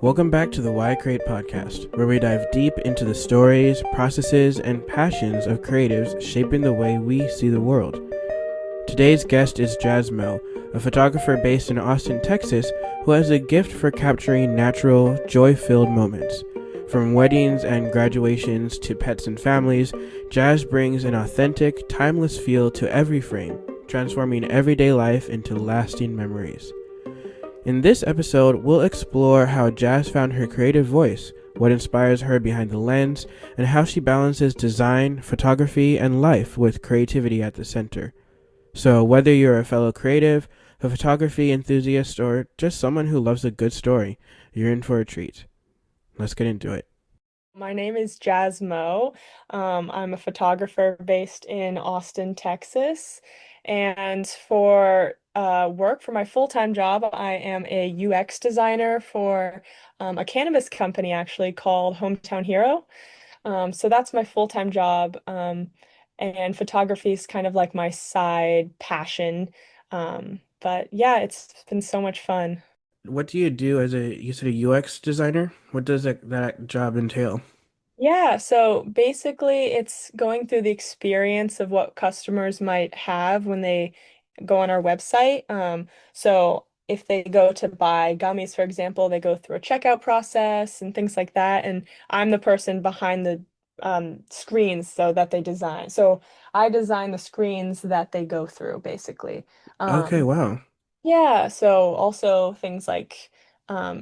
Welcome back to the Why Create podcast, where we dive deep into the stories, processes, and passions of creatives shaping the way we see the world. Today's guest is Jazz Moe, a photographer based in Austin, Texas, who has a gift for capturing natural, joy-filled moments. From weddings and graduations to pets and families, Jazz brings an authentic, timeless feel to every frame, transforming everyday life into lasting memories. In this episode, we'll explore how Jazz found her creative voice, what inspires her behind the lens, and how she balances design, photography, and life with creativity at the center. So whether you're a fellow creative, a photography enthusiast, or just someone who loves a good story, you're in for a treat. Let's get into it. My name is Jazz Moe. I'm a photographer based in Austin, Texas. And for work, for my full-time job, I am a UX designer for a cannabis company actually called Hometown Hero. So that's my full-time job. And photography is kind of like my side passion. But yeah, it's been so much fun. What do you do as you said, a UX designer? What does that job entail? Yeah, so basically it's going through the experience of what customers might have when they go on our website. So if they go to buy gummies, for example, they go through a checkout process and things like that. And I'm the person behind the screens so that they design. So I design the screens that they go through, basically. Okay, Um, wow. yeah, so also things like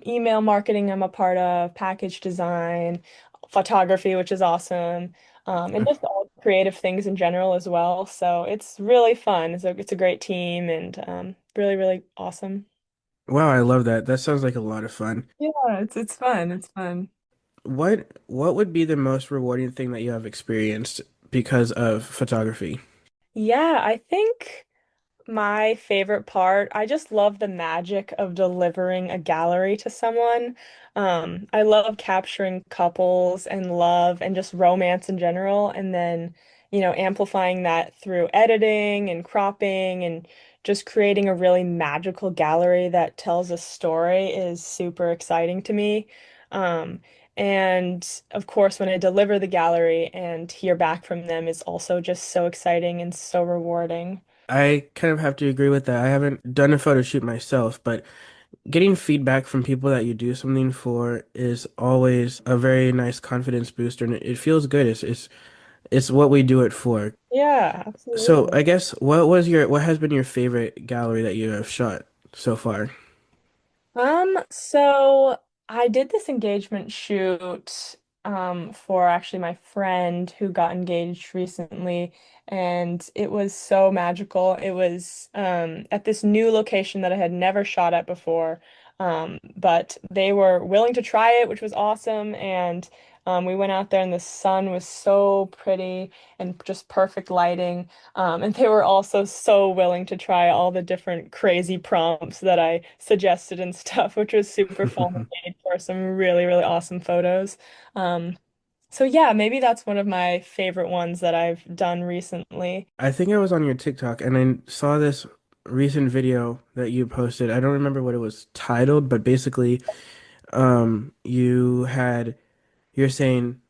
email marketing I'm a part of, package design, photography, which is awesome, and just all creative things in general as well. So it's really fun. It's a great team and really, really awesome. Wow, I love that. That sounds like a lot of fun. Yeah, it's fun. It's fun. What would be the most rewarding thing that you have experienced because of photography? Yeah, I think. My favorite part, I just love the magic of delivering a gallery to someone. I love capturing couples and love and just romance in general, and then, amplifying that through editing and cropping and just creating a really magical gallery that tells a story is super exciting to me. Um, and of course, when I deliver the gallery and hear back from them is also just so exciting and so rewarding. I kind of have to agree with that. I haven't done a photo shoot myself, but getting feedback from people that you do something for is always a very nice confidence booster, and it feels good. It's what we do it for. Yeah, So absolutely. I guess what has been your favorite gallery that you have shot so far? So I did this engagement shoot for actually my friend who got engaged recently, and it was so magical. It was at this new location that I had never shot at before. But they were willing to try it, which was awesome, and we went out there and the sun was so pretty and just perfect lighting. And they were also so willing to try all the different crazy prompts that I suggested and stuff, which was super fun and made for some really, really awesome photos. Um, so yeah, maybe that's one of my favorite ones that I've done recently. I think I was on your TikTok and I saw this recent video that you posted. I don't remember what it was titled, but basically, you're saying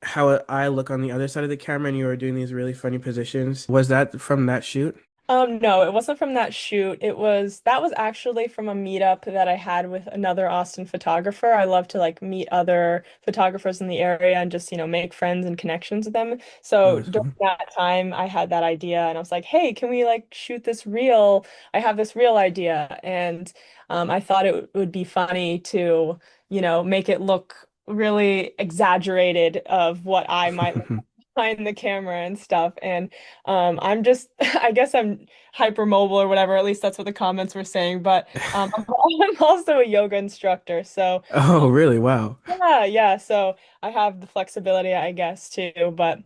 how I look on the other side of the camera and you were doing these really funny positions. Was that from that shoot? No, it wasn't from that shoot. That was actually from a meetup that I had with another Austin photographer. I love to like meet other photographers in the area and just, make friends and connections with them. Oh, So that's during cool. that time, I had that idea and I was like, hey, can we like shoot this reel? I have this reel idea. And I thought it would be funny to, make it look really exaggerated of what I might look behind the camera and stuff. And I'm just, I guess I'm hypermobile or whatever. At least that's what the comments were saying. But I'm also a yoga instructor. So, Oh, really? Wow. yeah, yeah. So I have the flexibility, I guess, too. But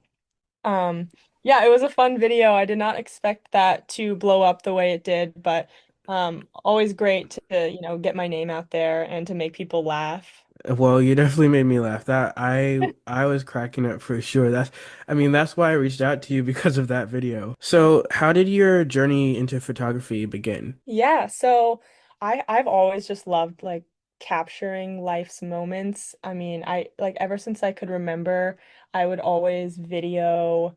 um, yeah, it was a fun video. I did not expect that to blow up the way it did. But always great to, get my name out there and to make people laugh. Well, you definitely made me laugh. I was cracking up for sure. I mean, that's why I reached out to you because of that video. So, how did your journey into photography begin? Yeah, so I've always just loved like capturing life's moments. I mean, I like ever since I could remember, I would always video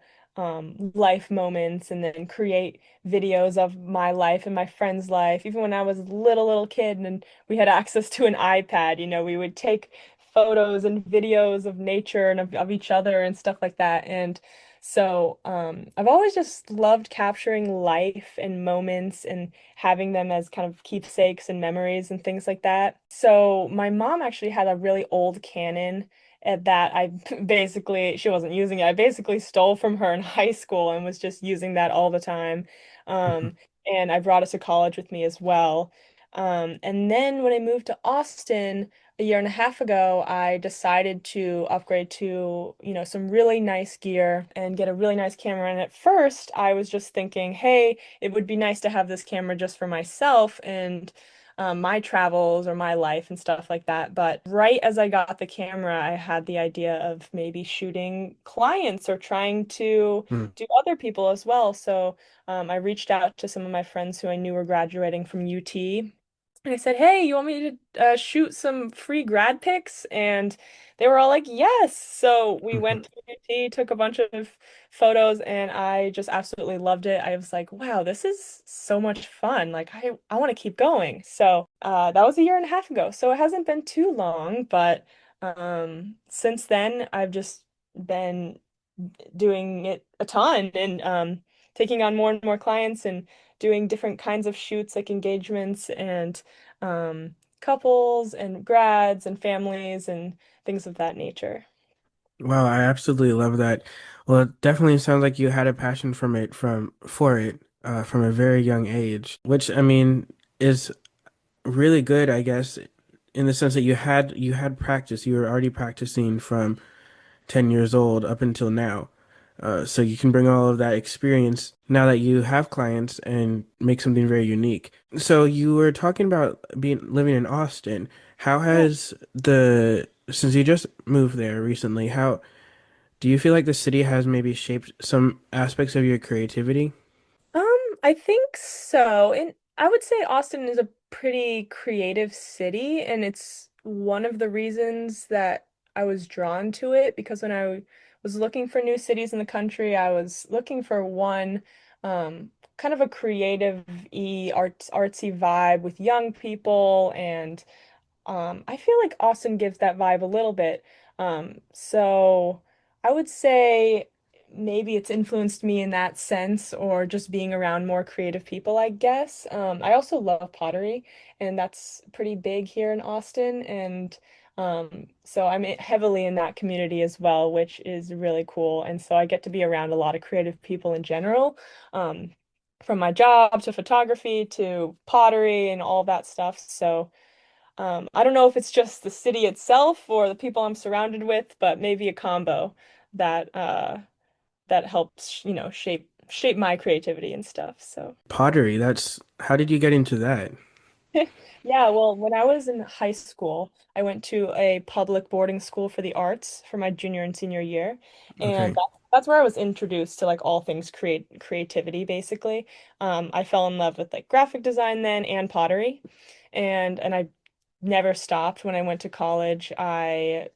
life moments and then create videos of my life and my friend's life. Even when I was a little kid and we had access to an iPad, we would take photos and videos of nature and of each other and stuff like that. And so I've always just loved capturing life and moments and having them as kind of keepsakes and memories and things like that. So my mom actually had a really old Canon that I basically, she wasn't using it. I basically stole from her in high school and was just using that all the time. And I brought it to college with me as well. And then when I moved to Austin, a year and a half ago, I decided to upgrade to, some really nice gear and get a really nice camera. And at first, I was just thinking, hey, it would be nice to have this camera just for myself and my travels or my life and stuff like that. But right as I got the camera, I had the idea of maybe shooting clients or trying to Hmm. do other people as well. So I reached out to some of my friends who I knew were graduating from UT. And I said, "Hey, you want me to shoot some free grad pics?" And they were all like, "Yes." So we went to UT, took a bunch of photos, and I just absolutely loved it. I was like, "Wow, this is so much fun. Like, I want to keep going." So that was a year and a half ago. So it hasn't been too long, but since then, I've just been doing it a ton and taking on more and more clients and doing different kinds of shoots like engagements and couples and grads and families and things of that nature. Wow, I absolutely love that. Well, it definitely sounds like you had a passion for it from a very young age, which I mean is really good, I guess, in the sense that you had practice. You were already practicing from 10 years old up until now. So you can bring all of that experience now that you have clients and make something very unique. So you were talking about being living in Austin. How Yeah. has since you just moved there recently, how do you feel like the city has maybe shaped some aspects of your creativity? I think so. And I would say Austin is a pretty creative city, and it's one of the reasons that I was drawn to it because when I was looking for new cities in the country, I was looking for one kind of a creative-y artsy vibe with young people and I feel like Austin gives that vibe a little bit. So I would say maybe it's influenced me in that sense, or just being around more creative people, I guess. I also love pottery, and that's pretty big here in Austin. And so I'm heavily in that community as well, which is really cool. And so I get to be around a lot of creative people in general. From my job to photography to pottery and all that stuff. So I don't know if it's just the city itself or the people I'm surrounded with, but maybe a combo that that helps, shape my creativity and stuff. So Pottery, that's how did you get into that? yeah, well, when I was in high school, I went to a public boarding school for the arts for my junior and senior year, and Okay. that's where I was introduced to like all things creativity, basically. I fell in love with like graphic design then and pottery, and I never stopped when I went to college. I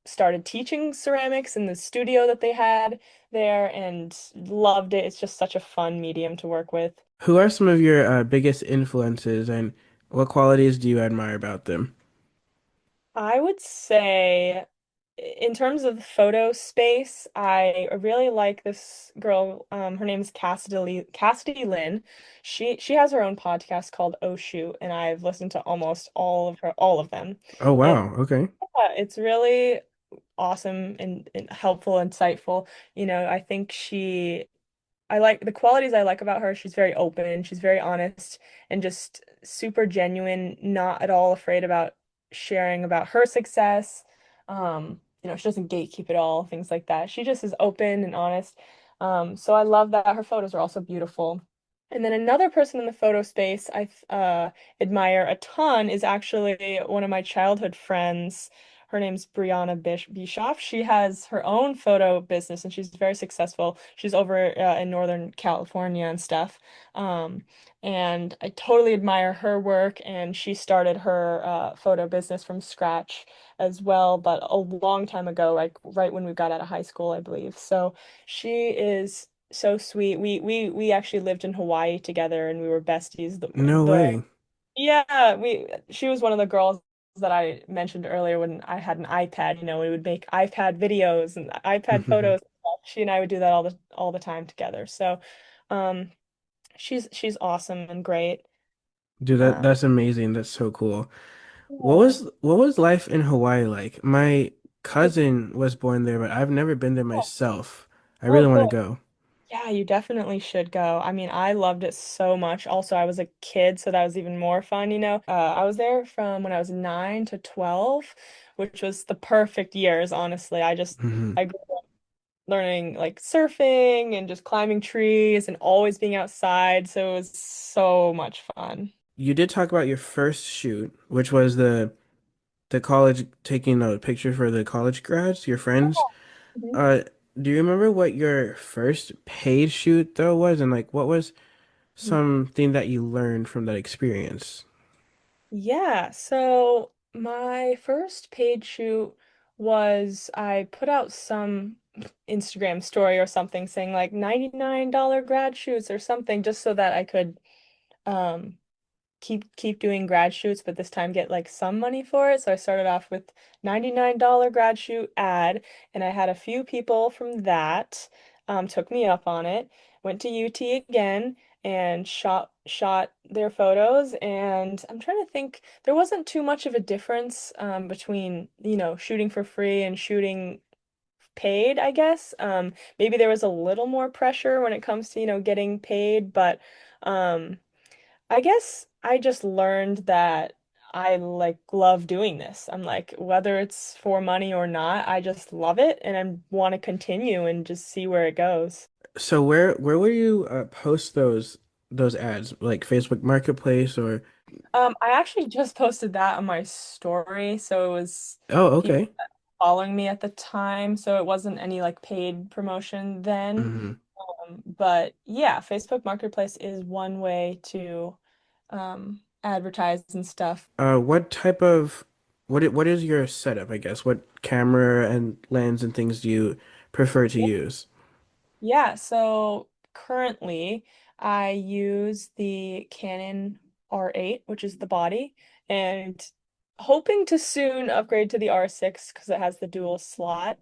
started teaching ceramics in the studio that they had there and loved it. It's just such a fun medium to work with. Who are some of your biggest influences and what qualities do you admire about them? I would say, in terms of the photo space, I really like this girl. Her name's Cassidy Lynn. She has her own podcast called Oh Shoot, and I've listened to almost all of them. Oh, And wow. Okay. yeah, it's really awesome and helpful, insightful. I think I like the qualities I like about her. She's very open, she's very honest, and just super genuine, not at all afraid about sharing about her success. She doesn't gatekeep at all, things like that. She just is open and honest. So I love that her photos are also beautiful. And then another person in the photo space I admire a ton is actually one of my childhood friends. Her name's Brianna Bischoff. She has her own photo business and she's very successful. She's over in Northern California and stuff. Um, and I totally admire her work. And she started her photo business from scratch as well, but a long time ago, like right when we got out of high school, I believe. So she is so sweet. We actually lived in Hawaii together and we were besties. No The way. yeah, we she was one of the girls that I mentioned earlier when I had an iPad, we would make iPad videos and iPad photos and stuff. She and I would do that all the time together. So, um she's awesome and great. Dude, Um that's amazing. That's so cool. yeah. What was life in Hawaii like? My cousin was born there, but I've never been there myself. I Oh, really want to cool. go. Yeah, you definitely should go. I mean, I loved it so much. Also, I was a kid, so that was even more fun. I was there from when I was 9 to 12, which was the perfect years, honestly. Hmm. I grew up learning like surfing and just climbing trees and always being outside, so it was so much fun. You did talk about your first shoot, which was the college taking a picture for the college grads, your friends. Mhm. Uh, do you remember what your first paid shoot though was, and like what was something that you learned from that experience? Yeah, so my first paid shoot was I put out some Instagram story or something saying like $99 grad shoots or something just so that I could um keep doing grad shoots, but this time get like some money for it. So I started off with $99 grad shoot ad, and I had a few people from that took me up on it. Went to UT again and shot their photos. And I'm trying to think, there wasn't too much of a difference between, shooting for free and shooting paid, I guess. Maybe there was a little more pressure when it comes to, getting paid, but um I guess I just learned that I like love doing this. I'm like, whether it's for money or not, I just love it and I want to continue and just see where it goes. So where will you post those ads, like Facebook Marketplace or? I actually just posted that on my story, so it was Oh, people okay. following me at the time, so it wasn't any like paid promotion then. Hmm. But yeah, Facebook Marketplace is one way to advertise and stuff. What type of what is your setup, I guess? What camera and lens and things do you prefer to use? Yeah, so currently I use the Canon R8, which is the body, and hoping to soon upgrade to the R6 because it has the dual slot.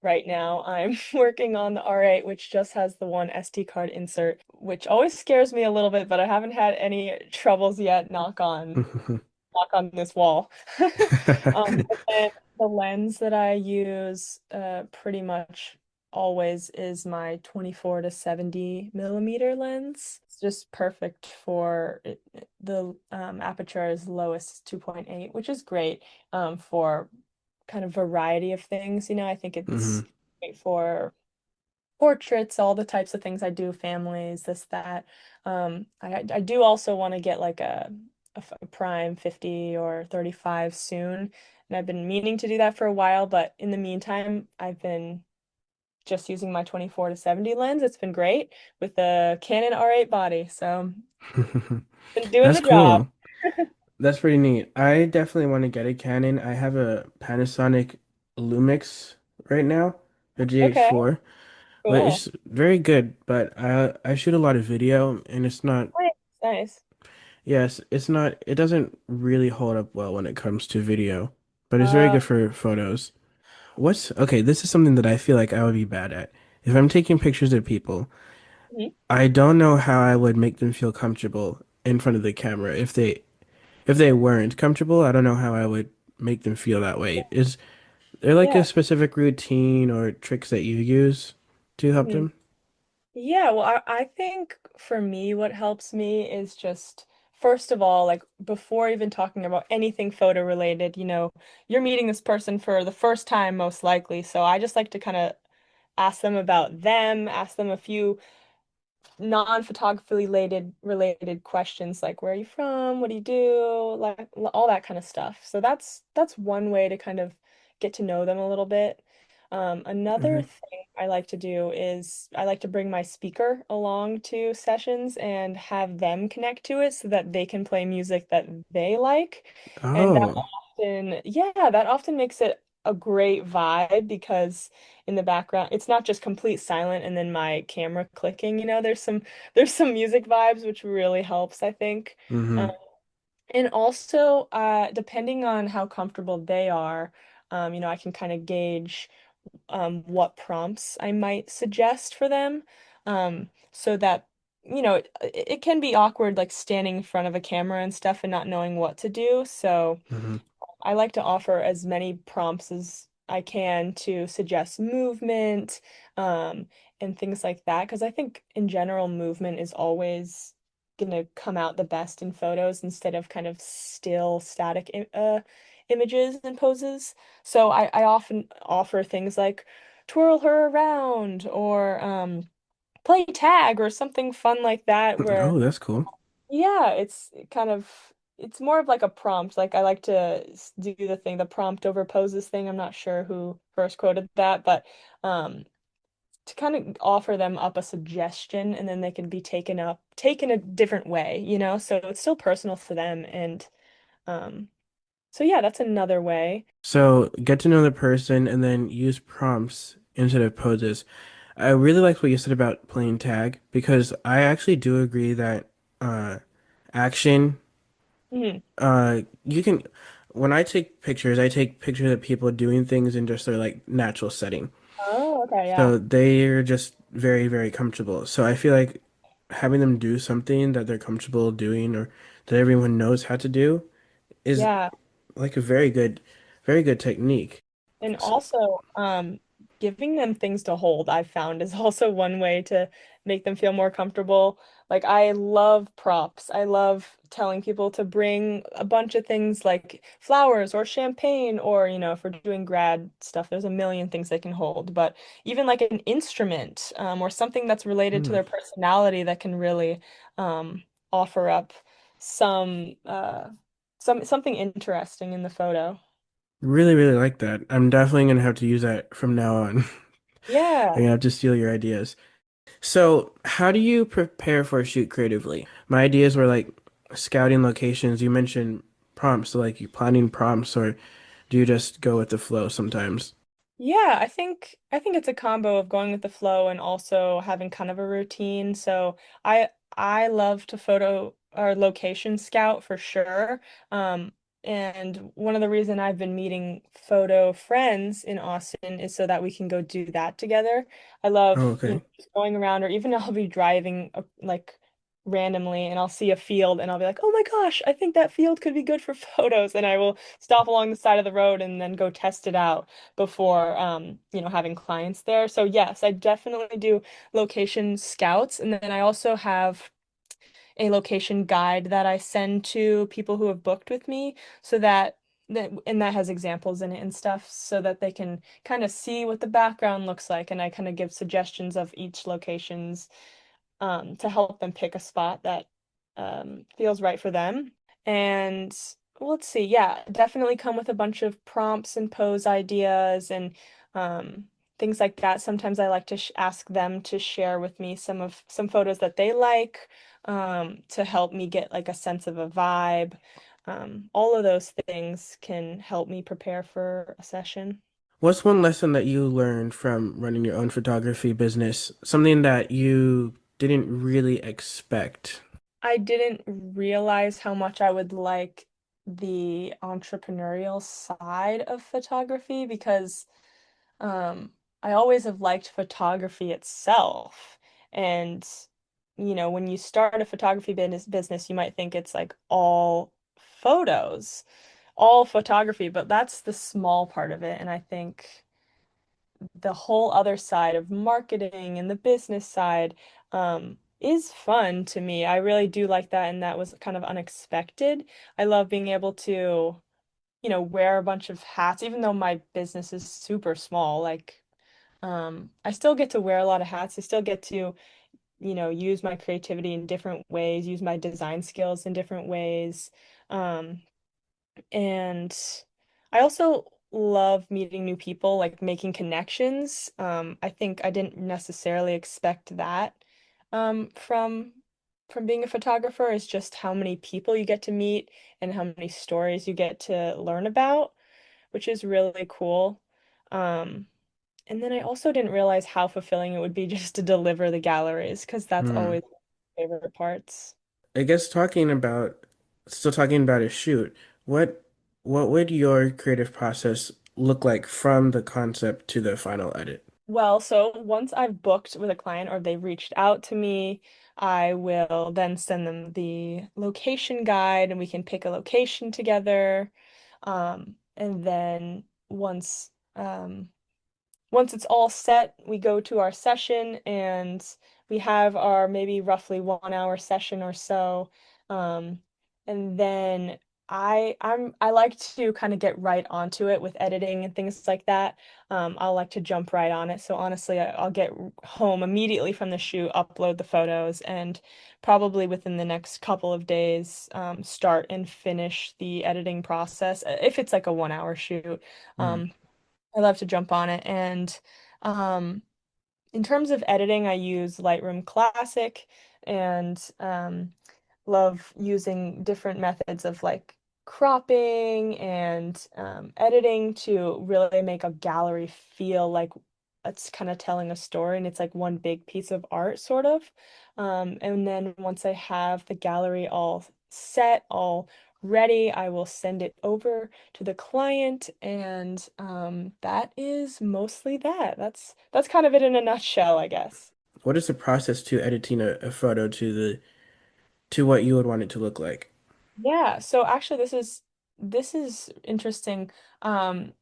Right now I'm working on the R8, which just has the one SD card insert, which always scares me a little bit, but I haven't had any troubles yet, knock on this wall. And the lens that I use pretty much always is my 24 to 70 millimeter lens. It's just perfect for the aperture is lowest 2.8, which is great for kind of variety of things. I think it's Hmm. great for portraits, all the types of things I do, families, this, that. I do also want to get like a prime 50 or 35 soon, and I've been meaning to do that for a while, but in the meantime, I've been just using my 24 to 70 lens. It's been great with the Canon R8 body, so been doing That's the job. cool. That's pretty neat. I definitely want to get a Canon. I have a Panasonic Lumix right now, a Okay, GH4, cool. which is very good, but I shoot a lot of video and it's not, Nice, nice. yes, it's not, it doesn't really hold up well when it comes to video, but it's very Uh, good for photos. Okay, this is something that I feel like I would be bad at. If I'm taking pictures of people, mhm. I don't know how I would make them feel comfortable in front of the camera. If they weren't comfortable, I don't know how I would make them feel that way. Is there like a Yeah. specific routine or tricks that you use to help Mhm. them? Yeah, well, I think for me, what helps me is just, first of all, like before even talking about anything photo related, you're meeting this person for the first time, most likely. So I just like to kind of ask them about them, ask them a few non-photography related questions like where are you from? What do you do? Like all that kind of stuff. So that's one way to kind of get to know them a little bit. Another Hmm. thing I like to do is I like to bring my speaker along to sessions and have them connect to it so that they can play music that they like. And Oh. that often makes it a great vibe because in the background it's not just complete silent and then my camera clicking, there's some music vibes which really helps, I think. Hmm. Um, and also, depending on how comfortable they are, I can kind of gauge what prompts I might suggest for them. So that, it can be awkward like standing in front of a camera and stuff and not knowing what to do. So Hmm. I like to offer as many prompts as I can to suggest movement, um, and things like that. Because I think in general, movement is always gonna come out the best in photos instead of kind of still static images and poses. So I often offer things like twirl her around or play tag or something fun like that where Oh, that's cool. yeah, it's more of like a prompt. Like I like to do the prompt over poses thing. I'm not sure who first quoted that, but um to kind of offer them up a suggestion and then they can be taken a different way. So it's still personal for them and um so yeah, that's another way. So get to know the person and then use prompts instead of poses. I really liked what you said about playing tag because I actually do agree that uh action Mhm. you can when I take pictures of people doing things in just their like natural setting. Oh, okay, yeah. So they're just very, very comfortable. So I feel like having them do something that they're comfortable doing or that everyone knows how to do is Yeah. like a very good technique. And So, also, giving them things to hold, I've found is also one way to make them feel more comfortable. Like, I love props. I love telling people to bring a bunch of things like flowers or champagne, or, if we're doing grad stuff, there's a million things they can hold. But even like an instrument, or something that's related to hmm. their personality that can really offer up some something interesting in the photo. Really, really like that. I'm definitely gonna have to use that from now on. I'm Yeah. gonna have to steal your ideas. So, how do you prepare for a shoot creatively? My ideas were like scouting locations. You mentioned prompts, so like you planning prompts, or do you just go with the flow sometimes? Yeah, I think it's a combo of going with the flow and also having kind of a routine. So I love to photo or location scout for sure. Um, and one of the reason I've been meeting photo friends in Austin is so that we can go do that together. I Oh, love, okay. just going around, or even I'll be driving like randomly and I'll see a field and I'll be like, "Oh my gosh, I think that field could be good for photos." And I will stop along the side of the road and then go test it out before having clients there. So yes, I definitely do location scouts, and then I also have a location guide that I send to people who have booked with me so that has examples in it and stuff so that they can kind of see what the background looks like, and I kind of give suggestions of each location's to help them pick a spot that feels right for them. And well, let's see, yeah, definitely come with a bunch of prompts and pose ideas and um, things like that. Sometimes I like to sh ask them to share with me some photos that they like to help me get like a sense of a vibe. All of those things can help me prepare for a session. What's one lesson that you learned from running your own photography business? Something that you didn't really expect? I didn't realize how much I would like the entrepreneurial side of photography because I always have liked photography itself. And, when you start a photography business, you might think it's like all photos, all photography, but that's the small part of it. And I think the whole other side of marketing and the business side is fun to me. I really do like that, and that was kind of unexpected. I love being able to, wear a bunch of hats, even though my business is super small. Like, I still get to wear a lot of hats. I still get to use my creativity in different ways, use my design skills in different ways. Um, and I also love meeting new people, like making connections. I think I didn't necessarily expect that from being a photographer is just how many people you get to meet and how many stories you get to learn about, which is really cool. Um, and then I also didn't realize how fulfilling it would be just to deliver the galleries, because that's Hmm. always my favorite parts. I guess still talking about a shoot, what what would your creative process look like from the concept to the final edit? Well, so once I've booked with a client or they've reached out to me, I will then send them the location guide and we can pick a location together. And then once it's all set, we go to our session and we have our maybe roughly 1 hour session or so. Um, and then I like to kind of get right onto it with editing and things like that. I'll like to jump right on it. So honestly, I'll get home immediately from the shoot, upload the photos, and probably within the next couple of days, start and finish the editing process. If it's like a 1 hour shoot. Hmm. Um, I love to jump on it. And um, in terms of editing, I use Lightroom Classic and love using different methods of like cropping and editing to really make a gallery feel like it's kind of telling a story and it's like one big piece of art, sort of. And then once I have the gallery all set, all ready, I will send it over to the client, and that is mostly that. That's kind of it in a nutshell, I guess. What is the process to editing a photo to what you would want it to look like? Yeah, so actually this is interesting. Um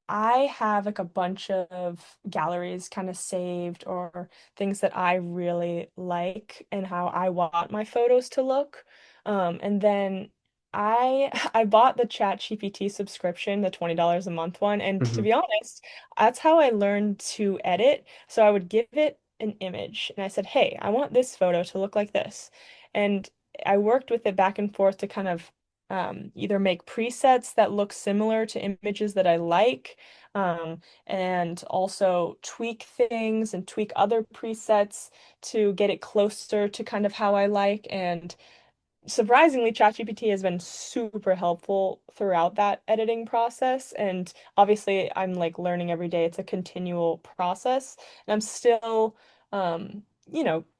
I have like a bunch of galleries kind of saved or things that I really like and how I want my photos to look. And then I bought the ChatGPT subscription, the $20 a month one, and to Hmm. be honest, that's how I learned to edit. So I would give it an image and I said, "Hey, I want this photo to look like this." And I worked with it back and forth to kind of either make presets that look similar to images that I like, and also tweak things and tweak other presets to get it closer to kind of how I like. And surprisingly, ChatGPT has been super helpful throughout that editing process. And obviously, I'm like learning every day. It's a continual process, and I'm still,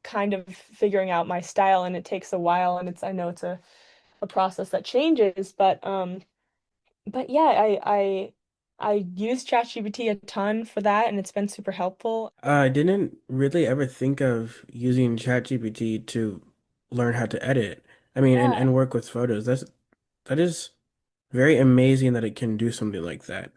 kind of figuring out my style. And it takes a while, and I know it's a process that changes, but yeah, I use ChatGPT a ton for that, and it's been super helpful. I didn't really ever think of using ChatGPT to learn how to edit. I mean, Yeah. and work with photos. That is very amazing that it can do something like that.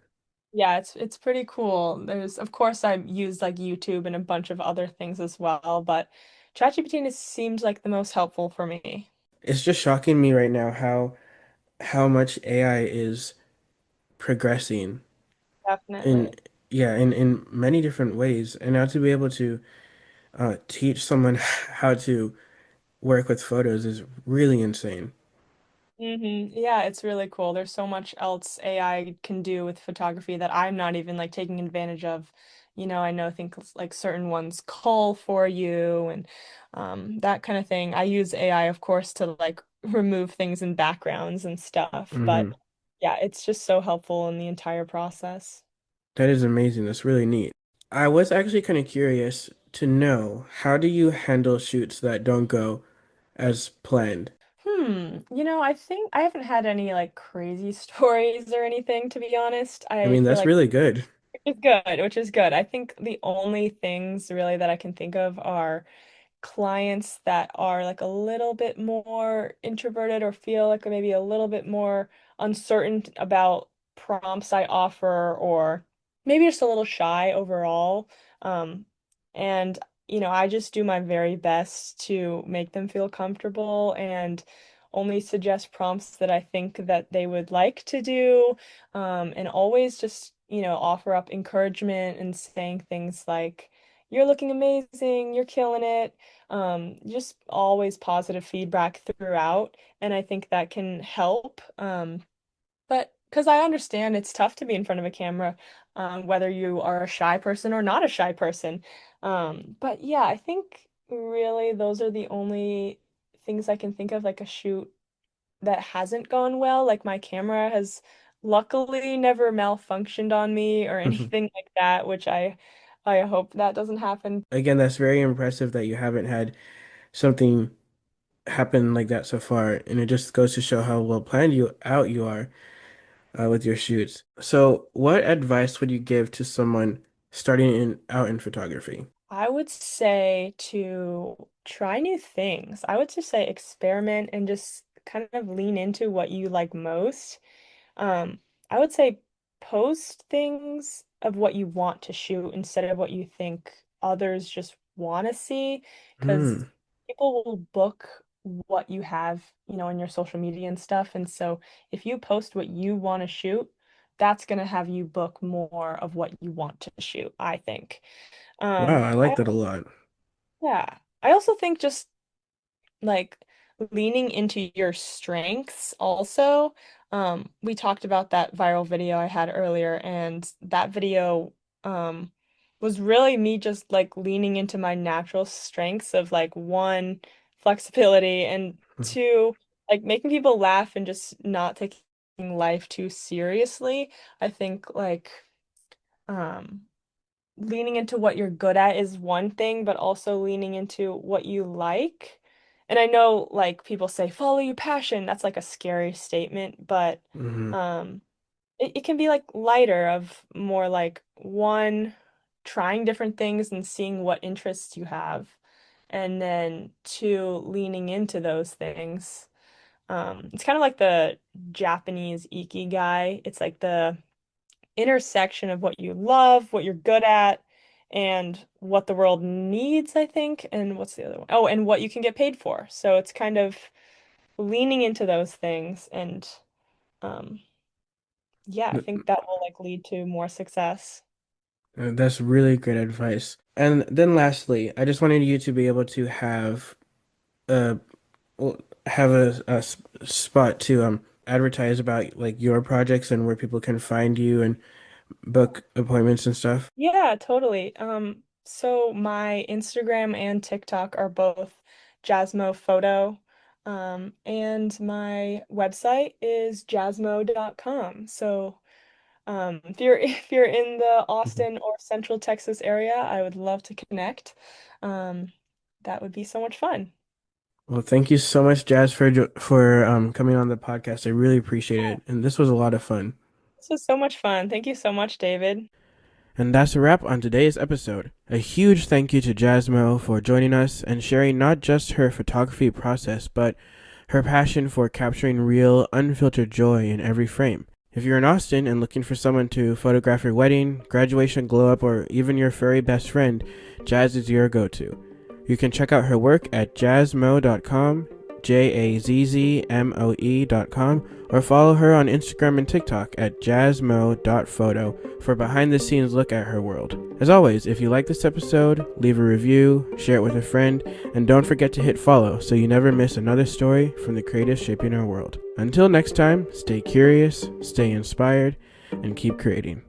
Yeah, it's pretty cool. There's, of course, I use like YouTube and a bunch of other things as well, but ChatGPT has seemed like the most helpful for me. It's just shocking me right now how much AI is progressing in Definitely. yeah, in many different ways. And now to be able to teach someone how to work with photos is really insane. Yeah, it's really cool. There's so much else AI can do with photography that I'm not even like taking advantage of. I know things like certain ones call for you and that kind of thing. I use AI, of course, to like remove things in backgrounds and stuff, Hmm. but yeah, it's just so helpful in the entire process. That is amazing. That's really neat. I was actually kind of curious to know how do you handle shoots that don't go as planned? I think I haven't had any like crazy stories or anything, to be honest. I I mean, feel that's like really good. which is good, which is good. I think the only things really that I can think of are clients that are like a little bit more introverted or feel like maybe a little bit more uncertain about prompts I offer, or maybe just a little shy overall. Um, and I just do my very best to make them feel comfortable and only suggest prompts that I think that they would like to do, and always just, offer up encouragement and saying things like, you're looking amazing, you're killing it. Just always positive feedback throughout, and I think that can help. But because I understand it's tough to be in front of a camera, whether you are a shy person or not a shy person. But yeah, I think really those are the only things I can think of, like a shoot that hasn't gone well. Like my camera has luckily never malfunctioned on me or anything like that, which I hope that doesn't happen. Again, that's very impressive that you haven't had something happen like that so far, and it just goes to show how well planned you are with your shoots. So, what advice would you give to someone starting out in photography? I would say to try new things. I would just say experiment and just kind of lean into what you like most. Um, I would say post things of what you want to shoot instead of what you think others just want to see, because Hmm. people will book what you have, in your social media and stuff. And so if you post what you want to shoot, that's going to have you book more of what you want to shoot, I think. Wow, I like I that a lot. Yeah. I also think just like leaning into your strengths also. We talked about that viral video I had earlier, and that video was really me just like leaning into my natural strengths of like one, flexibility, and two, like making people laugh and just not taking life too seriously. I think like um leaning into what you're good at is one thing, but also leaning into what you like. And I know like people say follow your passion. That's like a scary statement, but Hmm. um it can be like lighter of more like one, trying different things and seeing what interests you have. And then two, leaning into those things. It's kind of like the Japanese ikigai. It's like the intersection of what you love, what you're good at, and what the world needs, I think. And what's the other one? Oh, and what you can get paid for. So it's kind of leaning into those things and um yeah, I think that will like lead to more success. That's really great advice. And then lastly, I just wanted you to be able to uh well, have a spot to advertise about like your projects and where people can find you and book appointments and stuff. Yeah, totally. So my Instagram and TikTok are both Jazz Moe Photo. And my website is jazzmo.com. So if you're if you're in the Mhm. Austin or Central Texas area, I would love to connect. Um, that would be so much fun. Well, thank you so much, Jazz, for coming on the podcast. I really appreciate it, and this was a lot of fun. This was so much fun. Thank you so much, David. And that's a wrap on today's episode. A huge thank you to Jazz Moe for joining us and sharing not just her photography process, but her passion for capturing real, unfiltered joy in every frame. If you're in Austin and looking for someone to photograph your wedding, graduation glow up, or even your furry best friend, Jazz is your go-to. You can check out her work at jazzmoe.com, jazzmoe.com, or follow her on Instagram and TikTok at jazzmo.photo for behind the scenes look at her world. As always, if you like this episode, leave a review, share it with a friend, and don't forget to hit follow so you never miss another story from the creatives shaping our world. Until next time, stay curious, stay inspired, and keep creating.